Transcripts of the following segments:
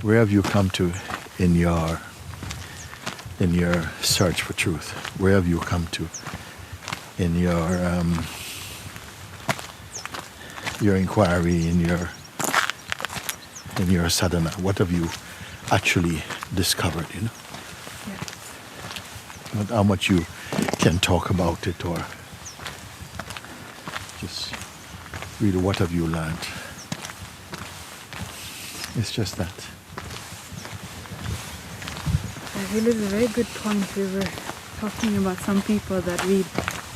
Where have you come to in your search for truth? Where have you come to in your inquiry, in your sadhana? What have you actually discovered? Yeah. Not how much you can talk about it, or just really what have you learned? It's just that. I feel it's a very good point. We were talking about some people that read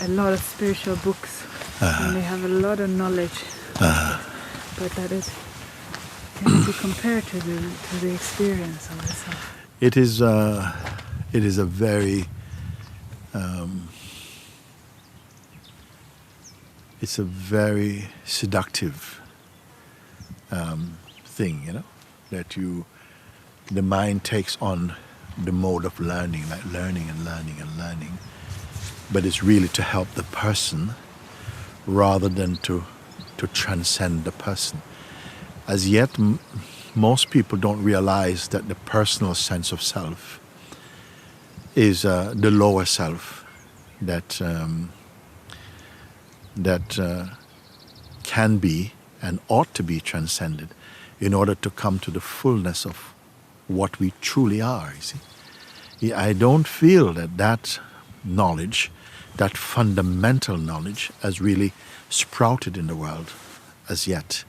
a lot of spiritual books and they have a lot of knowledge, but that it can be compared to the experience of itself. It is a very it's a very seductive thing, that the mind takes on the mode of learning, like learning and learning and learning, but it's really to help the person rather than to transcend the person. As yet, most people don't realize that the personal sense of self is the lower self that can be and ought to be transcended in order to come to the fullness of what we truly are, you see. I don't feel that knowledge, that fundamental knowledge, has really sprouted in the world as yet.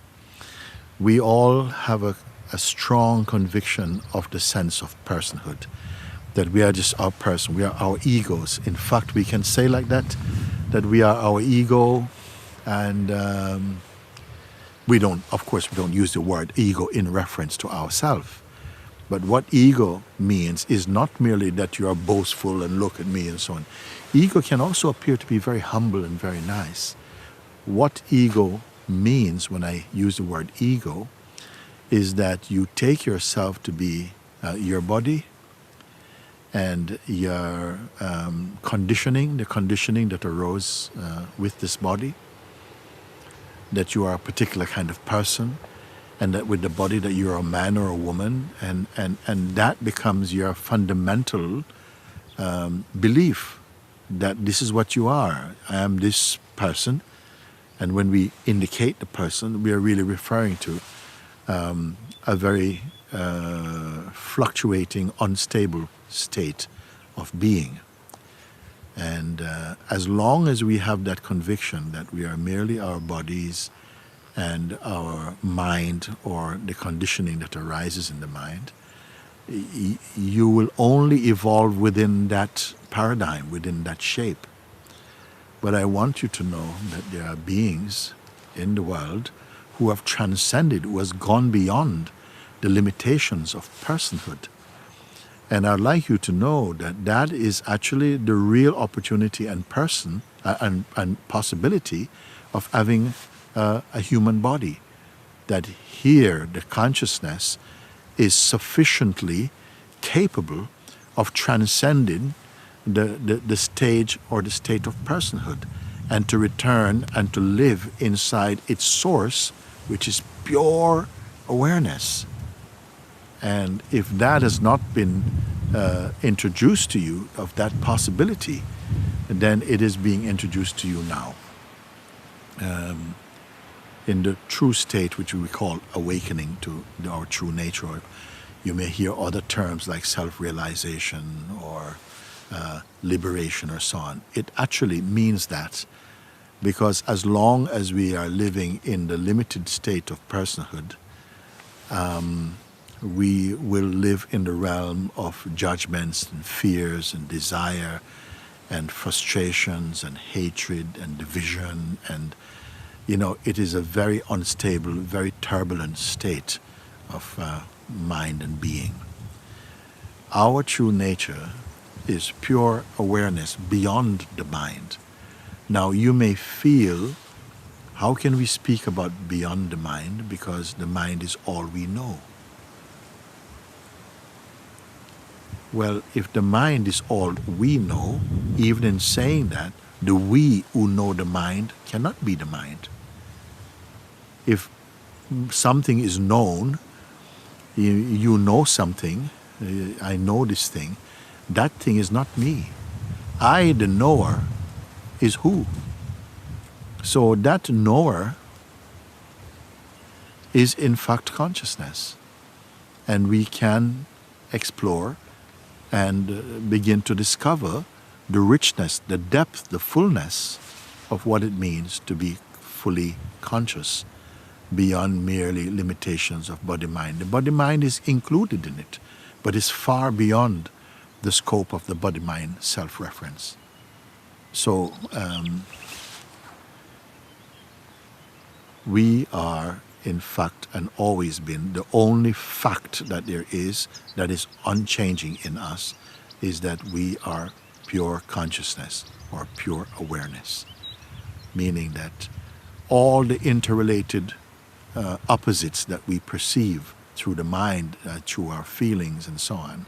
We all have a strong conviction of the sense of personhood, that we are just our person, we are our egos. In fact, we can say like that we are our ego, and we don't use the word ego in reference to ourselves. But what ego means is not merely that you are boastful and look at me and so on. Ego can also appear to be very humble and very nice. What ego means, when I use the word ego, is that you take yourself to be your body and your conditioning, the conditioning that arose with this body, that you are a particular kind of person, and that with the body that you're a man or a woman, and that becomes your fundamental belief that this is what you are. I am this person, and when we indicate the person, we are really referring to a very fluctuating, unstable state of being. And as long as we have that conviction that we are merely our bodies and our mind, or the conditioning that arises in the mind, you will only evolve within that paradigm, within that shape. But I want you to know that there are beings in the world who have transcended, who has gone beyond the limitations of personhood. And I'd like you to know that that is actually the real opportunity and person and possibility of having a human body. That here the consciousness is sufficiently capable of transcending the stage or the state of personhood, and to return and to live inside its source, which is pure awareness. And if that has not been introduced to you, of that possibility, then it is being introduced to you now. In the true state, which we call awakening to our true nature, or you may hear other terms like self-realization or liberation or so on. It actually means that, because as long as we are living in the limited state of personhood, we will live in the realm of judgments and fears and desire and frustrations and hatred and division, and it is a very unstable, very turbulent state of mind and being. Our true nature is pure awareness beyond the mind. Now you may feel, how can we speak about beyond the mind? Because the mind is all we know. Well, if the mind is all we know, even in saying that, the we who know the mind cannot be the mind. If something is known, You know something, I know this thing, that thing is not me. I, the knower, is who? So that knower is in fact consciousness. And we can explore and begin to discover the richness, the depth, the fullness of what it means to be fully conscious beyond merely limitations of body-mind. The body-mind is included in it, but is far beyond the scope of the body-mind self-reference. So we are, in fact, and always been, the only fact that there is that is unchanging in us is that we are pure consciousness or pure awareness, meaning that all the interrelated opposites that we perceive through the mind, through our feelings and so on,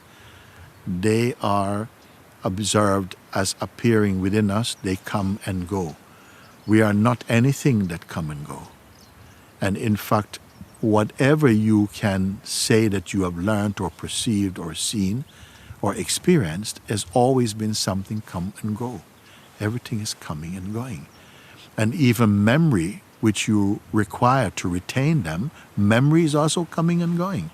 they are observed as appearing within us. They come and go. We are not anything that come and go. And in fact, whatever you can say that you have learned or perceived or seen or experienced has always been something come and go. Everything is coming and going. And even memory, which you require to retain them, memory is also coming and going.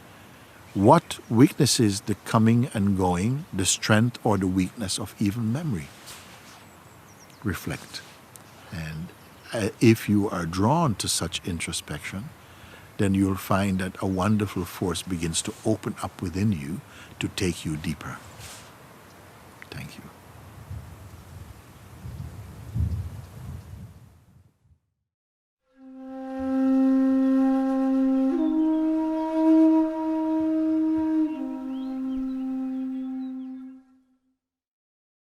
What witnesses the coming and going, the strength or the weakness of even memory? Reflect. And if you are drawn to such introspection, then you'll find that a wonderful force begins to open up within you to take you deeper. Thank you.